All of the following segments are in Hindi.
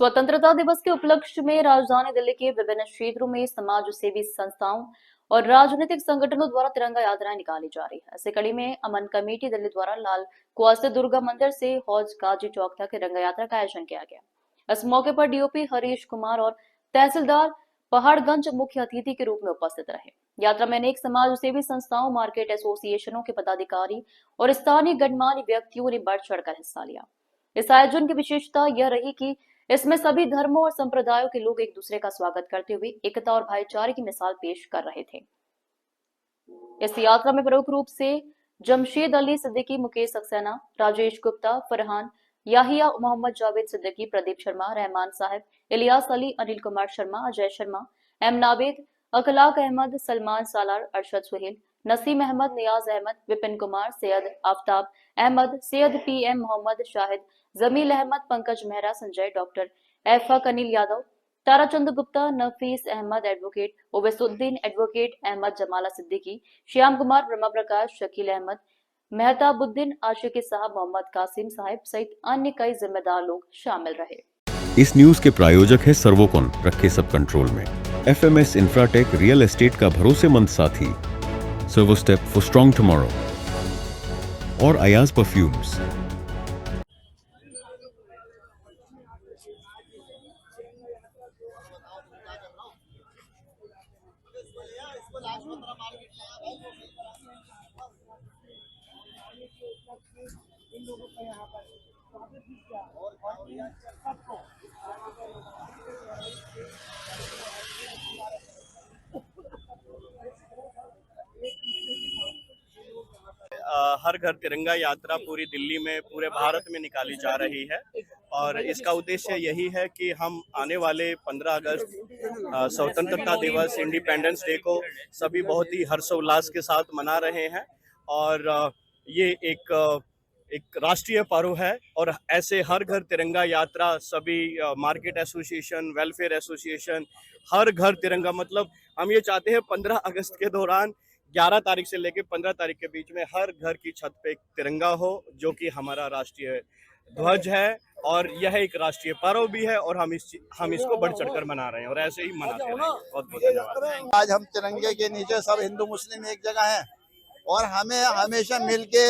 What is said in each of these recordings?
स्वतंत्रता दिवस के उपलक्ष्य में राजधानी दिल्ली के विभिन्न क्षेत्रों में समाज सेवी संस्थाओं और राजनीतिक संगठनों द्वारा तिरंगा यात्राएं निकाली जा रही है। इसी कड़ी में अमन कमेटी दिल्ली द्वारा लाल कुआं स्थित दुर्गा मंदिर से हौज गाजी चौक तक तिरंगा यात्रा का आयोजन किया गया। इस मौके पर डीओपी हरीश कुमार और तहसीलदार पहाड़गंज मुख्य अतिथि के रूप में उपस्थित रहे। यात्रा में अनेक समाज सेवी संस्थाओं, मार्केट एसोसिएशनों के पदाधिकारी और स्थानीय गणमान्य व्यक्तियों ने बढ़ चढ़कर हिस्सा लिया। इस आयोजन की विशेषता यह रही कि इसमें सभी धर्मों और संप्रदायों के लोग एक दूसरे का स्वागत करते हुए एकता और भाईचारे की मिसाल पेश कर रहे थे। इस यात्रा में प्रमुख रूप से जमशेद अली सिद्दीकी, मुकेश सक्सेना, राजेश गुप्ता, फरहान याहिया, मोहम्मद जावेद सिद्दीकी, प्रदीप शर्मा, रहमान साहब, इलियास अली, अनिल कुमार शर्मा, अजय शर्मा, एम नावेद, अखलाक अहमद, सलमान सालार, अरशद सुहेल, नसीम अहमद, नियाज अहमद, विपिन कुमार, सैयद आफ्ताब अहमद, सैयद पीएम मोहम्मद शाहिद, जमील अहमद, पंकज मेहरा, संजय, डॉक्टर एफक, अनिल यादव, ताराचंद गुप्ता, नफीस अहमद, एडवोकेट ओवैसुद्दीन, एडवोकेट अहमद जमाला सिद्दीकी, श्याम कुमार, ब्रह्मा प्रकाश, शकील अहमद, मेहताबुद्दीन, आशिकी साहब, मोहम्मद कासिम साहिब सहित अन्य कई जिम्मेदार लोग शामिल रहे। इस न्यूज के प्रायोजक है सर्वोकॉन, रखे सब कंट्रोल में। FMS इंफ्राटेक, रियल एस्टेट का भरोसेमंद साथी। Servo step for strong tomorrow और अयाज परफ्यूम्स। हर घर तिरंगा यात्रा पूरी दिल्ली में, पूरे भारत में निकाली जा रही है और इसका उद्देश्य यही है कि हम आने वाले 15 अगस्त स्वतंत्रता दिवस, इंडिपेंडेंस डे को सभी बहुत ही हर्षोल्लास के साथ मना रहे हैं और ये एक राष्ट्रीय पर्व है और ऐसे हर घर तिरंगा यात्रा सभी मार्केट एसोसिएशन, वेलफेयर एसोसिएशन, हर घर तिरंगा, मतलब हम ये चाहते हैं 15 अगस्त के दौरान 11 तारीख से लेकर 15 तारीख के बीच में हर घर की छत पे एक तिरंगा हो, जो कि हमारा राष्ट्रीय ध्वज है और यह एक राष्ट्रीय पर्व भी है और हम इसको बढ़ चढ़कर मना रहे हैं और ऐसे ही मनाते रहेंगे। बहुत बहुत धन्यवाद। आज हम तिरंगे के नीचे सब हिंदू मुस्लिम एक जगह है और हमें हमेशा मिलके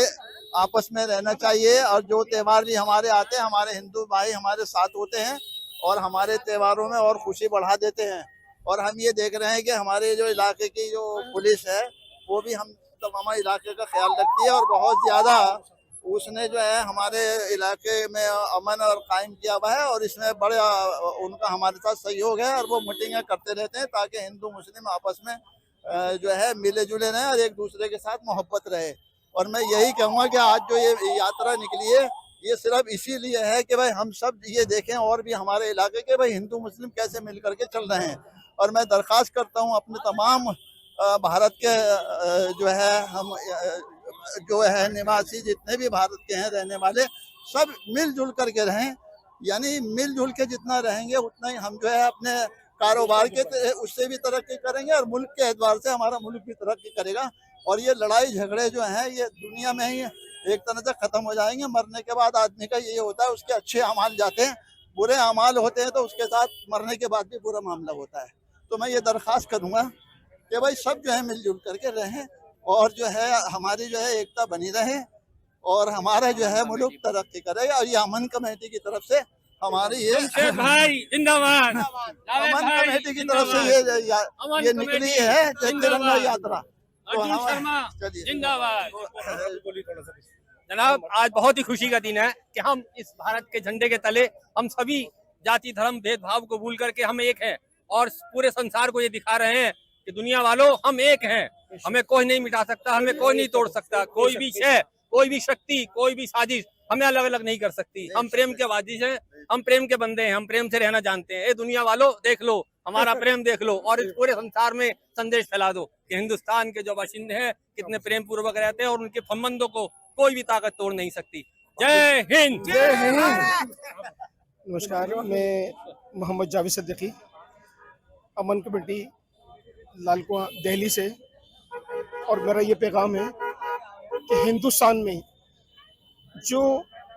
आपस में रहना चाहिए और जो त्योहार भी हमारे आते हैं, हमारे हिंदू भाई हमारे साथ होते हैं और हमारे त्योहारों में और खुशी बढ़ा देते हैं। और हम ये देख रहे हैं कि हमारे जो इलाके की जो पुलिस है वो भी हम तमाम इलाके का ख्याल रखती है और बहुत ज़्यादा उसने जो है हमारे इलाके में अमन और कायम किया हुआ है और इसमें बड़े उनका हमारे साथ सहयोग है और वो मीटिंगें करते रहते हैं ताकि हिंदू मुस्लिम आपस में जो है मिले जुले रहें और एक दूसरे के साथ मोहब्बत रहे। और मैं यही कहूँगा कि आज जो ये यात्रा निकली है ये सिर्फ इसीलिए है कि भाई हम सब ये देखें और भी हमारे इलाके के भाई हिंदू मुस्लिम कैसे मिल करके चल रहे हैं। और मैं दरख्वास्त करता हूँ अपने तमाम भारत के जो है हम जो है निवासी जितने भी भारत के हैं रहने वाले सब मिलजुल करके रहें, यानी मिलजुल के जितना रहेंगे उतना ही हम जो है अपने कारोबार के उससे भी तरक्की करेंगे और मुल्क के एतबार से हमारा मुल्क भी तरक्की करेगा। और ये लड़ाई झगड़े जो हैं ये दुनिया में ही एक तरह से ख़त्म हो जाएंगे। मरने के बाद आदमी का ये होता है उसके अच्छे अमाल जाते हैं, बुरे अमाल होते हैं तो उसके साथ मरने के बाद भी बुरा मामला होता है। तो मैं ये दरख्वास्त करूँगा कि भाई सब जो है मिलजुल करके रहें और जो है हमारी जो है एकता बनी रहे और हमारा जो है मुल्क तरक्की करेगा। और ये अमन कमेटी की तरफ से हमारी ये भाई जिंदाबाद, अमन कमेटी की तरफ से ये निकली है तिरंगा यात्रा। तो जिंदाबाद। जनाब, आज बहुत ही खुशी का दिन है कि हम इस भारत के झंडे के तले हम सभी जाति धर्म भेदभाव को भूल करके हम एक हैं और पूरे संसार को ये दिखा रहे हैं कि दुनिया वालों हम एक हैं, हमें कोई नहीं मिटा सकता, हमें कोई नहीं तोड़ सकता, कोई भी शय, कोई भी शक्ति, कोई भी साजिश हमें अलग अलग नहीं कर सकती। हम प्रेम के वाजिश हैं, हम प्रेम के बंदे हैं, हम प्रेम से रहना जानते हैं। ए दुनिया वालों देख लो, हमारा प्रेम देख लो और इस पूरे संसार में संदेश फैला दो कि हिंदुस्तान के जो बाशिंदे हैं कितने प्रेम पूर्वक रहते हैं और उनके संबंधों को कोई भी ताकत तोड़ नहीं सकती। जय हिंद। जय हिंद। नमस्कार, मैं मोहम्मद जावेद सिद्दीकी, अमन कमेटी लाल कुआं दिल्ली से। और मेरा ये पैगाम है कि हिंदुस्तान में जो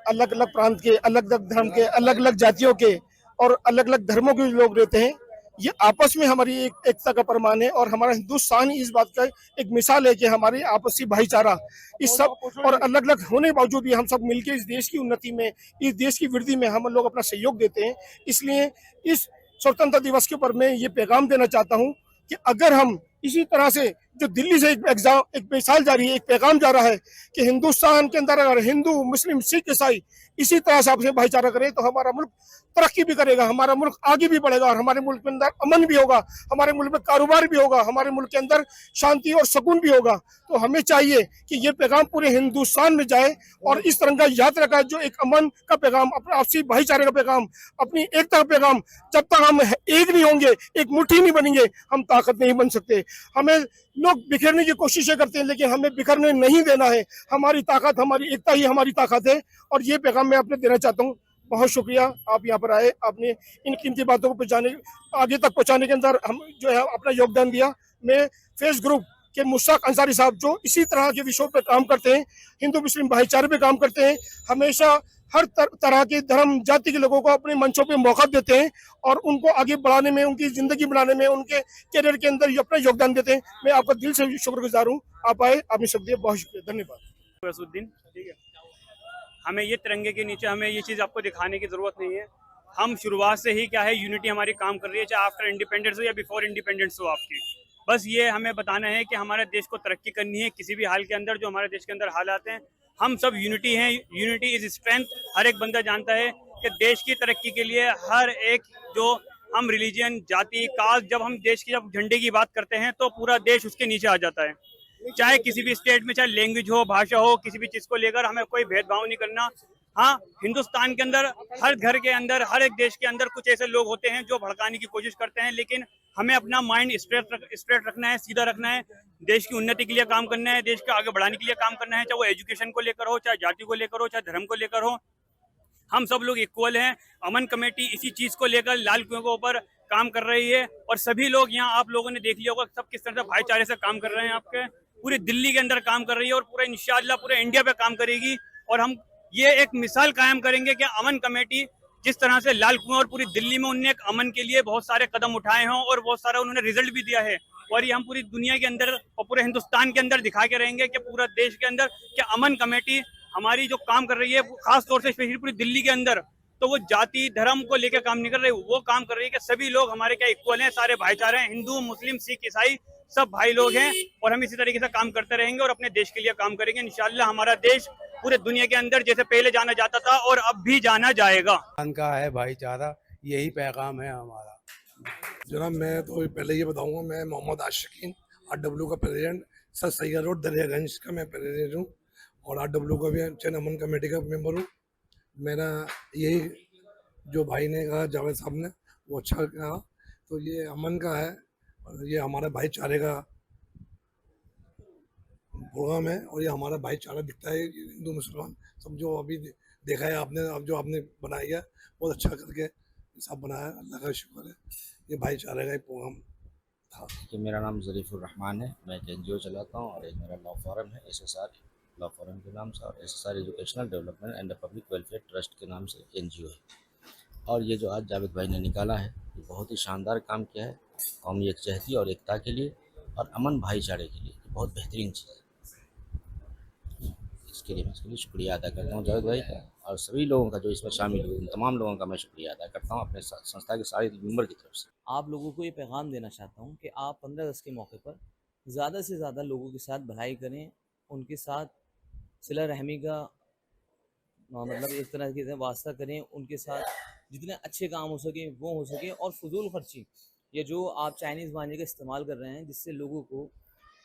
अलग अलग प्रांत के, अलग अलग धर्म के, अलग अलग जातियों के और अलग अलग धर्मों के लोग रहते हैं, ये आपस में हमारी एकता का प्रमाण है। और हमारा हिंदुस्तान ही इस बात का एक मिसाल है कि हमारी आपसी भाईचारा इस सब और अलग अलग होने के बावजूद भी हम सब मिलकर इस देश की उन्नति में, इस देश की वृद्धि में हम लोग अपना सहयोग देते हैं। इसलिए इस स्वतंत्रता दिवस के ऊपर मैं ये पैगाम देना चाहता हूँ कि अगर हम इसी तरह से जो दिल्ली से एक मिसाल जा रही है, एक पैगाम जा रहा है कि हिंदुस्तान के अंदर अगर हिंदू, मुस्लिम, सिख, ईसाई इसी तरह से आपसे भाईचारा करें तो हमारा मुल्क तरक्की भी करेगा, हमारा मुल्क आगे भी बढ़ेगा और हमारे मुल्क के अंदर अमन भी होगा, हमारे मुल्क में कारोबार भी होगा, हमारे मुल्क के अंदर शांति और सुकून भी होगा। तो हमें चाहिए कि ये पैगाम पूरे हिंदुस्तान में जाए और इस तिरंगा यात्रा का जो एक अमन का पैगाम, अपने आपसी भाईचारे का पैगाम, अपनी एकता का पैगाम, जब तक हम एक नहीं होंगे, एक मुट्ठी नहीं बनेंगे, हम ताकत नहीं बन सकते। हमें लोग बिखरने की कोशिशें करते हैं लेकिन हमें बिखरने नहीं देना है। हमारी ताकत, हमारी एकता ही हमारी ताकत है और ये पैगाम मैं आपने देना चाहता हूँ। बहुत शुक्रिया, आप यहाँ पर आए, आपने इन कीमती बातों को आगे तक पहुँचाने के अंदर हम जो है अपना योगदान दिया। मैं फेस ग्रुप के मुश्ताक अंसारी साहब जो इसी तरह के विषयों पर काम करते हैं, हिंदू मुस्लिम भाईचारे पे काम करते हैं, हमेशा हर तरह के धर्म जाति के लोगों को अपने मंचों पे मौका देते हैं और उनको आगे बढ़ाने में, उनकी जिंदगी बढ़ाने में, उनके करियर के अंदर अपना योगदान देते हैं। मैं आपका दिल से शुक्रगुजार हूँ, आप आए, आपने सब दिया, बहुत शुक्रिया, धन्यवाद। वसुद्दीन, ठीक है, हमें ये तिरंगे के नीचे हमें ये चीज़ आपको दिखाने की ज़रूरत नहीं है। हम शुरुआत से ही क्या है, यूनिटी हमारी काम कर रही है, चाहे आफ्टर इंडिपेंडेंस हो या बिफोर इंडिपेंडेंस हो आपकी। बस ये हमें बताना है कि हमारे देश को तरक्की करनी है किसी भी हाल के अंदर, जो हमारे देश के अंदर हालात हैं। हम सब यूनिटी हैं, यूनिटी इज स्ट्रेंथ। हर एक बंदा जानता है कि देश की तरक्की के लिए हर एक, जो हम रिलीजन, जाति, कास्ट, जब हम देश की जब झंडे की बात करते हैं तो पूरा देश उसके नीचे आ जाता है। चाहे किसी भी स्टेट में, चाहे लैंग्वेज हो, भाषा हो, किसी भी चीज़ को लेकर हमें कोई भेदभाव नहीं करना। हाँ, हिंदुस्तान के अंदर हर घर के अंदर, हर एक देश के अंदर कुछ ऐसे लोग होते हैं जो भड़काने की कोशिश करते हैं, लेकिन हमें अपना माइंड स्ट्रेट रखना है, सीधा रखना है, देश की उन्नति के लिए काम करना है, देश को आगे बढ़ाने के लिए काम करना है, चाहे वो एजुकेशन को लेकर हो, चाहे जाति को लेकर हो, चाहे धर्म को लेकर हो। हम सब लोग इक्वल हैं। अमन कमेटी इसी चीज़ को लेकर लाल कुएं के ऊपर काम कर रही है और सभी लोग यहाँ, आप लोगों ने देख लिया होगा सब किस तरह से भाईचारे से काम कर रहे हैं। आपके पूरी दिल्ली के अंदर काम कर रही है और पूरा इंशाअल्लाह पूरे इंडिया पे काम करेगी। और हम ये एक मिसाल कायम करेंगे कि अमन कमेटी जिस तरह से लाल कुआं और पूरी दिल्ली में उन्होंने एक अमन के लिए बहुत सारे कदम उठाए हों और बहुत सारा उन्होंने रिजल्ट भी दिया है, और ये हम पूरी दुनिया के अंदर और पूरे हिंदुस्तान के अंदर दिखा के रहेंगे कि पूरा देश के अंदर कि अमन कमेटी हमारी जो काम कर रही है, खास तौर से स्पेशली पूरी दिल्ली के अंदर, तो वो जाति धर्म को लेकर काम नहीं कर रही, वो काम कर रही है कि सभी लोग हमारे क्या इक्वल हैं, सारे भाईचारे हैं, हिंदू, मुस्लिम, सिख, ईसाई सब भाई लोग हैं। और हम इसी तरीके से काम करते रहेंगे और अपने देश के लिए काम करेंगे। इंशाअल्लाह हमारा देश पूरे दुनिया के अंदर जैसे पहले जाना जाता था और अब भी जाना जाएगा। का है भाईचारा, यही पैगाम है हमारा। जनाब, मैं तो पहले ये बताऊंगा, मैं मोहम्मद आशिकीन, RW का president, sir Syed road Daryaganj का मैं प्रेसिडेंट हूँ और RW का भी चैन अमन कमेटी का मेंबर हूँ। मेरा यही जो भाई ने कहा, जावेद साहब ने, वो अच्छा कहा। तो ये अमन का है और ये हमारे भाईचारे का प्रोग्राम है और ये हमारा भाईचारा दिखता है। हिंदू मुसलमान सब जो अभी देखा है आपने, अब जो आपने बनाई है बहुत अच्छा करके सब बनाया, अल्लाह का शुक्र है। ये भाईचारे का एक प्रोग्राम था। कि मेरा नाम ज़रीफ़ुर रहमान है, मैं एक NGO चलाता हूँ और एक मेरा लॉ फॉरम है, SSR लॉ फॉरम के नाम से, और SSR educational development and public welfare trust के नाम से NGO है। और ये जो आज जावेद भाई ने निकाला है, ये बहुत ही शानदार काम किया है कौमी यकजहती और एकता के लिए और अमन भाईचारे के लिए, बहुत बेहतरीन चीज़ है। इसके लिए मैं इसके लिए शुक्रिया अदा करता हूँ जावेद भाई का और सभी लोगों का जो इसमें शामिल हुए, उन तमाम लोगों का मैं शुक्रिया अदा करता हूँ अपने संस्था के सारे मेंबर की तरफ से। आप लोगों को ये पैगाम देना चाहता हूँ कि आप 15 अगस्त के मौके पर ज़्यादा से ज़्यादा लोगों के साथ भलाई करें, उनके साथ सिला रहमी का मतलब एक तरह के वास्ता करें, उनके साथ जितने अच्छे काम हो सके वो हो सके। और फजूल खर्ची, ये जो आप चाइनीज़ मांझे का इस्तेमाल कर रहे हैं, जिससे लोगों को,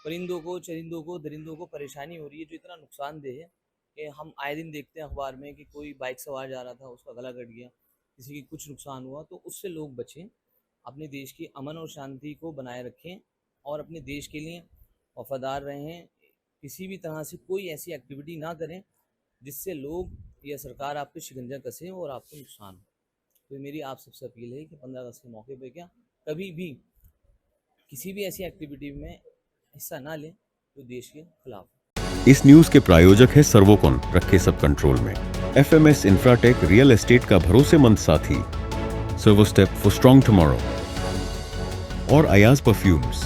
परिंदों को, चरिंदों को, दरिंदों को परेशानी हो रही है, जो इतना नुकसानदेह है कि हम आए दिन देखते हैं अखबार में कि कोई बाइक सवार जा रहा था, उसका गला कट गया, किसी की कुछ नुकसान हुआ। तो उससे लोग बचें, अपने देश की अमन और शांति को बनाए रखें और अपने देश के लिए वफादार रहें। किसी भी तरह से कोई ऐसी एक्टिविटी ना करें जिससे लोग या सरकार आप पे शिकंजा कसे और आपको नुकसान हो। तो मेरी आप सबसे अपील है कि 15 अगस्त के मौके पे क्या कभी भी किसी भी ऐसी एक्टिविटी में हिस्सा ना लें जो देश के खिलाफ। इस न्यूज के प्रायोजक है सर्वोकॉन, रखे सब कंट्रोल में। FMS इंफ्राटेक रियल एस्टेट का भरोसेमंद साथी। Servo step for strong tomorrow और अयाज परफ्यूम्स